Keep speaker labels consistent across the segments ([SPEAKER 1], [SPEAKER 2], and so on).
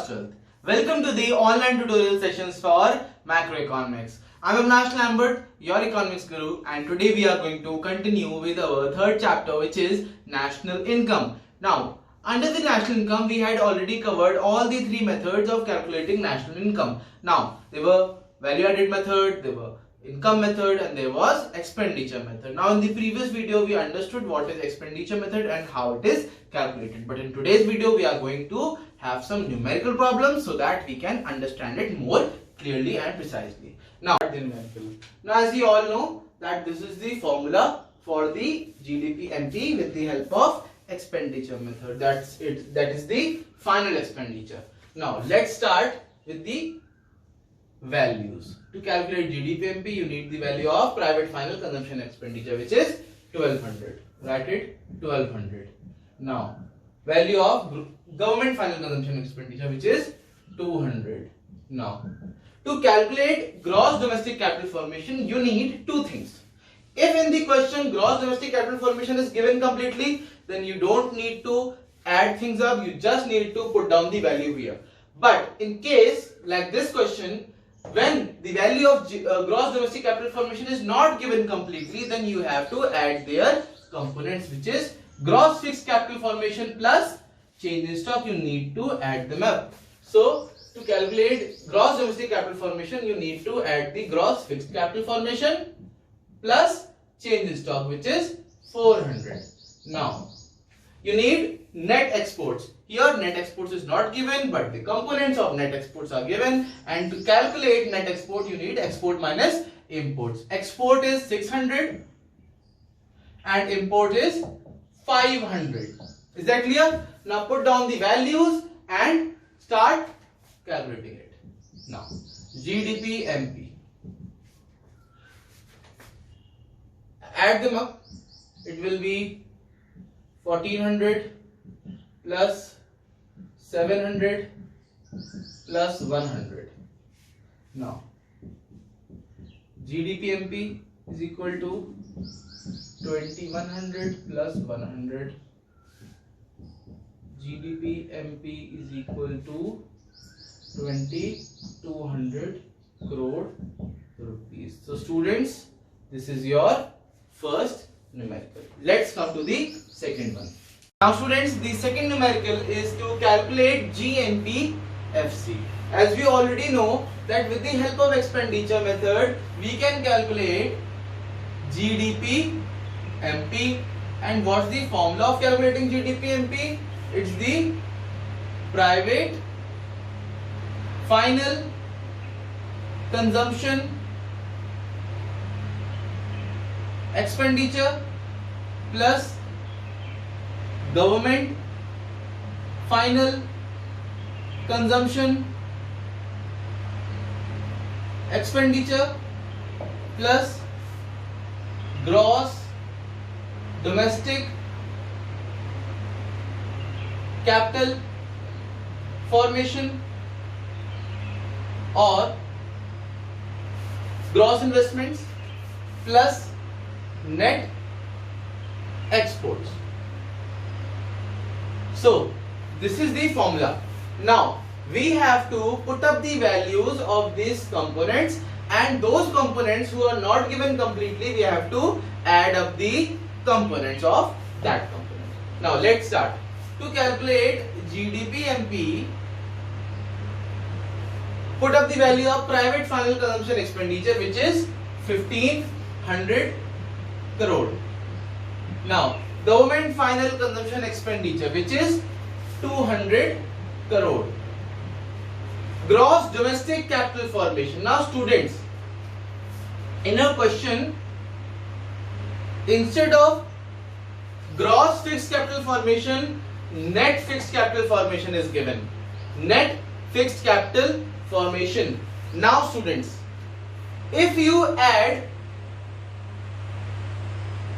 [SPEAKER 1] Vikas 12th. Welcome to the online tutorial sessions for macroeconomics. I am Avinash Lambert, your economics guru, and today we are going to continue with our third chapter, which is national income. Now, under the national income, we had already covered all the three methods of calculating national income. Now, there were value added method, there were income method, and there was expenditure method. Now in the previous video we understood what is expenditure method and how it is calculated, but in today's video we are going to have some numerical problems so that we can understand it more clearly and precisely. Now as you all know that this is the formula for the GDP-MP with the help of expenditure method. That's it. That is the final expenditure. Now let's start with the values. To calculate GDP-MP, you need the value of private final consumption expenditure, which is 1200. Write it 1200. Now, value of government final consumption expenditure, which is 200. Now, to calculate gross domestic capital formation, you need two things. If in the question gross domestic capital formation is given completely, then you don't need to add things up. You just need to put down the value here. But in case like this question, when the value of gross domestic capital formation is not given completely, then you have to add their components, which is gross fixed capital formation plus change in stock. You need to add them up. So to calculate gross domestic capital formation, you need to add the gross fixed capital formation plus change in stock, which is 400. Now you need net exports. Here net exports is not given, but the components of net exports are given, and to calculate net export you need export minus imports. Export is 600 and import is 500. Is that clear? Now put down the values and start calculating it. Now GDP-MP. Add them up. It will be 1400 plus 700 plus 100. Now GDP-MP is equal to 2100 plus 100. GDP-MP is equal to 2200 crore rupees. So students, this is your first numerical. Let's come to the second one. Now students, the second numerical is to calculate GNP-FC. As we already know that with the help of expenditure method, we can calculate GDP-MP. And what's the formula of calculating GDP-MP? It's the private final consumption expenditure plus government final consumption expenditure plus gross domestic capital formation or gross investments plus net exports. So this is the formula. Now we have to put up the values of these components, and those components who are not given completely, we have to add up the components of that component. Now let's start. To calculate GDP-MP, put up the value of private final consumption expenditure, which is 1500 crore. Now government final consumption expenditure, which is 200 crore. Gross domestic capital formation. Now students, in a question, instead of gross fixed capital formation, net fixed capital formation is given. Net fixed capital formation. Now students, if you add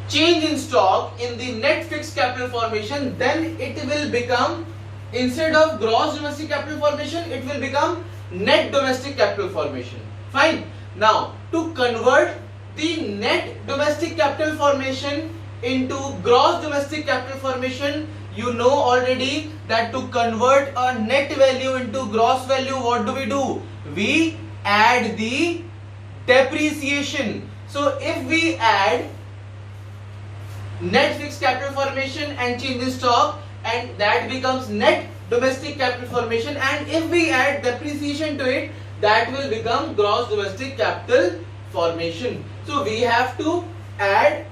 [SPEAKER 1] change in stock in the net fixed capital formation, then it will become, instead of gross domestic capital formation, it will become net domestic capital formation. Fine. Now to convert the net domestic capital formation into gross domestic capital formation, You know already that to convert a net value into gross value, what do? We add the depreciation. So if we add net fixed capital formation and change in stock, and that becomes net domestic capital formation, and if we add depreciation to it, that will become gross domestic capital formation. So we have to add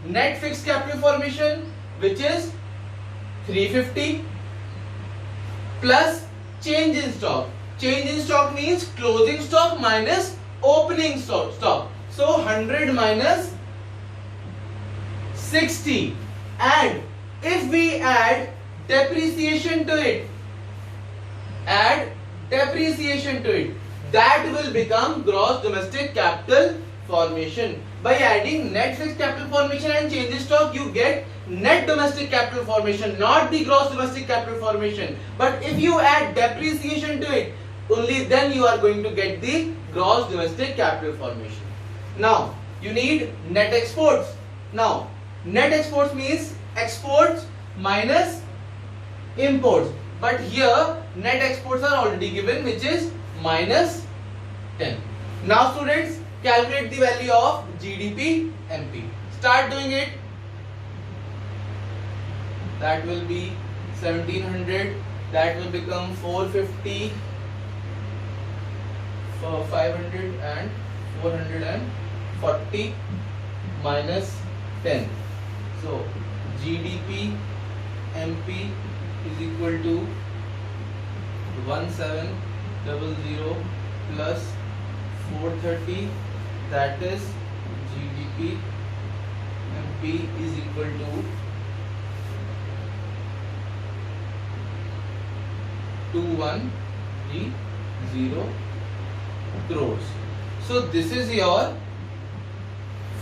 [SPEAKER 1] net fixed capital formation, which is 350, plus change in stock. Change in stock means closing stock minus opening stock. So 100 minus 60, and if we add depreciation to it, that will become gross domestic capital formation. By adding net fixed capital formation and change in stock, you get net domestic capital formation, not the gross domestic capital formation. But if you add depreciation to it, only then you are going to get the gross domestic capital formation. Now you need net exports. Now net exports means exports minus imports, but here net exports are already given, which is minus 10. Now students, calculate the value of GDP MP. Start doing it. That will be 1700, that will become 450, 500 and 440 minus 10. So GDP MP is equal to 1700 plus 430, that is GDP MP is equal to 2130 crores. So this is your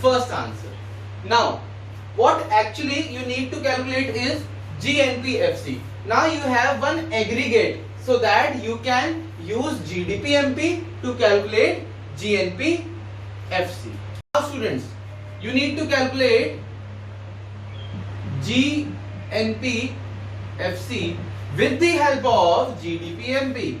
[SPEAKER 1] first answer. Now what actually you need to calculate is GNPFC. Now you have one aggregate, so that you can use GDPMP to calculate GNPFC. Now students, you need to calculate GNPFC with the help of GDPMP.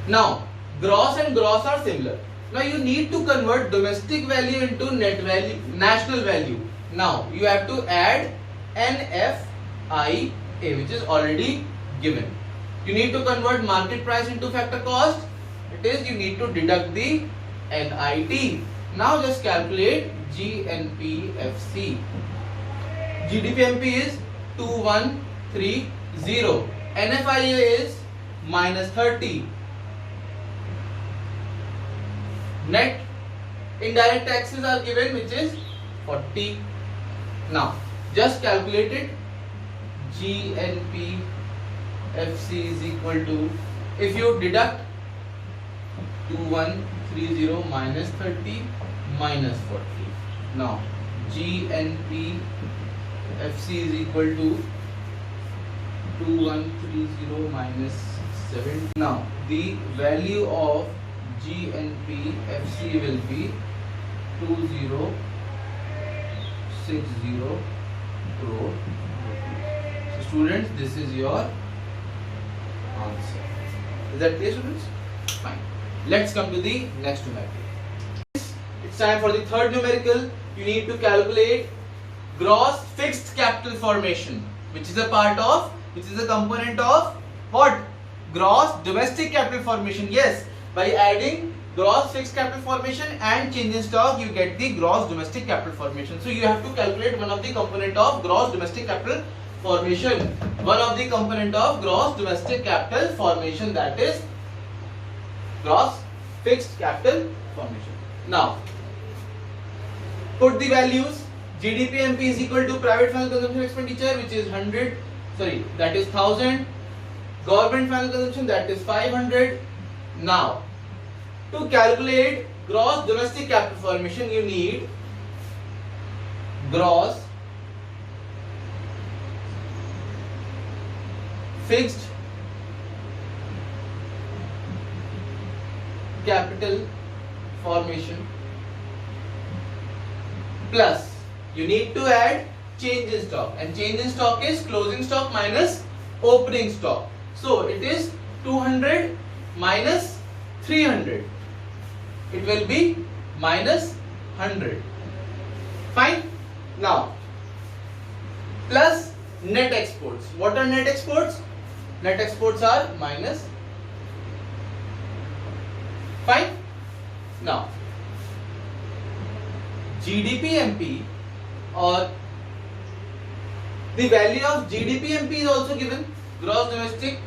[SPEAKER 1] Now gross and gross are similar. Now you need to convert domestic value into net value, national value. Now you have to add NFIA, which is already given. You need to convert market price into factor cost. It is, you need to deduct the NIT. Now just calculate GNPFC. GDPMP is 2130. NFIA is minus 30. Net indirect taxes are given, which is 40. Now just calculate it. GNPFC is equal to, if you deduct 2130 minus 30 minus 40. Now GNPFC is equal to 2130 minus 7. Now the value of GNPFC will be 2060 crore. So students, this is your answer. Is that clear, students? Fine. Let's come to the next numerical. It's time for the third numerical. You need to calculate gross fixed capital formation, which is a component of what? Gross domestic capital formation. Yes, by adding gross fixed capital formation and change in stock, you get the gross domestic capital formation. So you have to calculate one of the component of gross domestic capital formation. That is gross fixed capital formation. Now put the values. GDPMP is equal to private final consumption expenditure, which is 1000. Government final consumption, that is 500. Now to calculate gross domestic capital formation, you need gross fixed capital formation plus, you need to add change in stock, and change in stock is closing stock minus opening stock. So it is 200 minus 300. It will be minus 100. Fine. Now plus net exports. What are net exports? Net exports are minus. Fine. Now GDP-MP, or the value of GDP-MP is also given, gross domestic.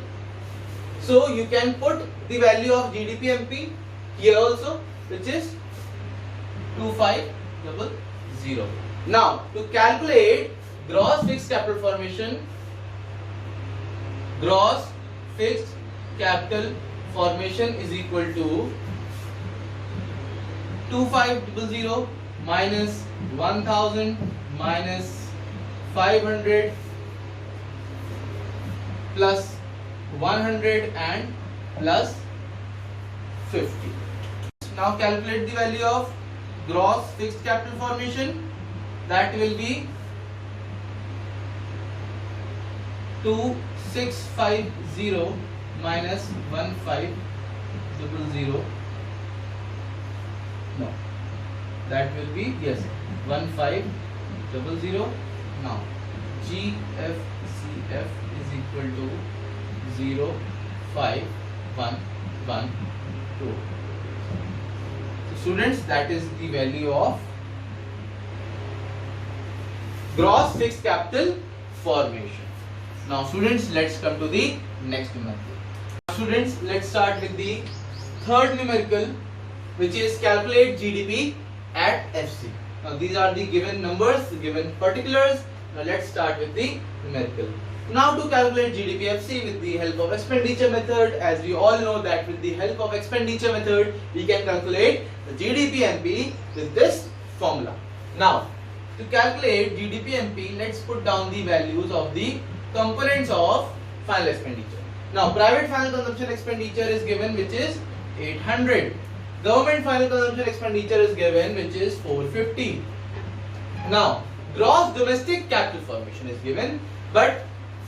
[SPEAKER 1] So you can put the value of GDP-MP here also, which is 2500. Now to calculate gross fixed capital formation, gross fixed capital formation is equal to 2500 minus 1000 minus 500 plus 100 and plus 50. Now calculate the value of gross fixed capital formation. That will be 2650 minus 1500. No, that will be, yes, 1500. Now GFCF is equal to 05112. So students, that is the value of gross fixed capital formation. Now students, let's come to the next numerical. Students, let's start with the third numerical, which is calculate GDP at FC. Now these are the given numbers, the given particulars. Now let's start with the numerical. Now to calculate GDP FC with the help of expenditure method, as we all know that with the help of expenditure method we can calculate the GDP MP with this formula. Now to calculate GDP MP, let's put down the values of the components of final expenditure. Now private final consumption expenditure is given, which is 800. Government final consumption expenditure is given, which is 450. Now gross domestic capital formation is given, but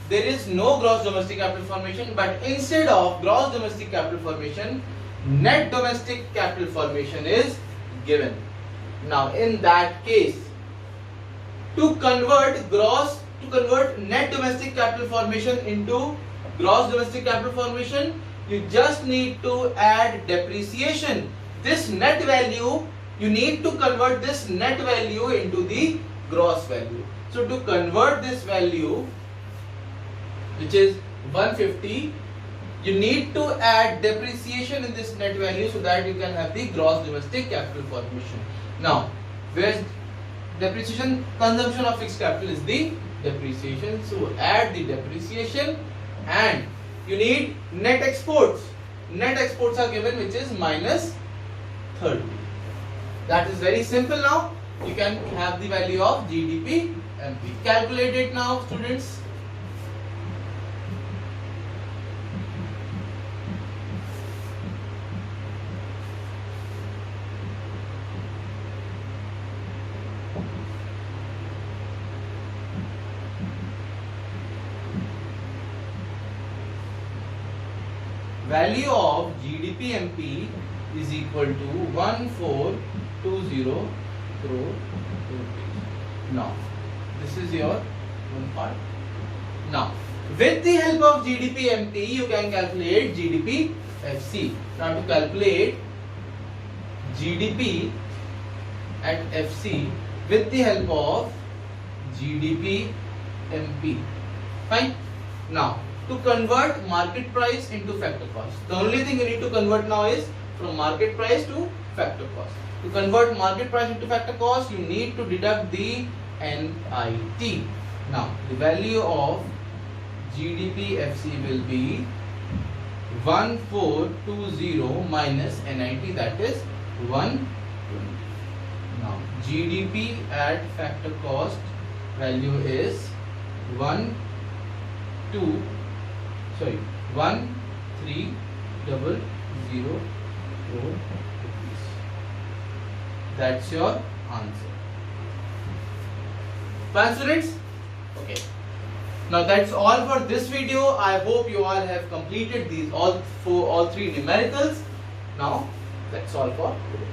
[SPEAKER 1] there is no gross domestic capital formation, but instead of gross domestic capital formation, net domestic capital formation is given. Now in that case, to convert net domestic capital formation into gross domestic capital formation, you just need to add depreciation. This net value, you need to convert this net value into the gross value. So to convert this value, which is 150, you need to add depreciation in this net value so that you can have the gross domestic capital formation. Now, where's depreciation? Consumption of fixed capital is the depreciation. So add the depreciation, and you need net exports. Net exports are given, which is minus 30. That is very simple. Now you can have the value of GDP MP. Calculate it now, students. Value of GDP MP is equal to 1420 crore rupees. Now this is your one part. Now with the help of GDP MP, you can calculate GDP FC. Now to calculate GDP at FC with the help of GDP MP. Fine. Now to convert market price into factor cost, the only thing you need to convert now is from market price to factor cost. To convert market price into factor cost, you need to deduct the NIT. Now the value of GDP FC will be 1420 minus NIT, that is 120. Now GDP at factor cost value is 13004 rupees. That's your answer. Fine, students? Okay. Now that's all for this video. I hope you all have completed these all three numericals. Now that's all for today.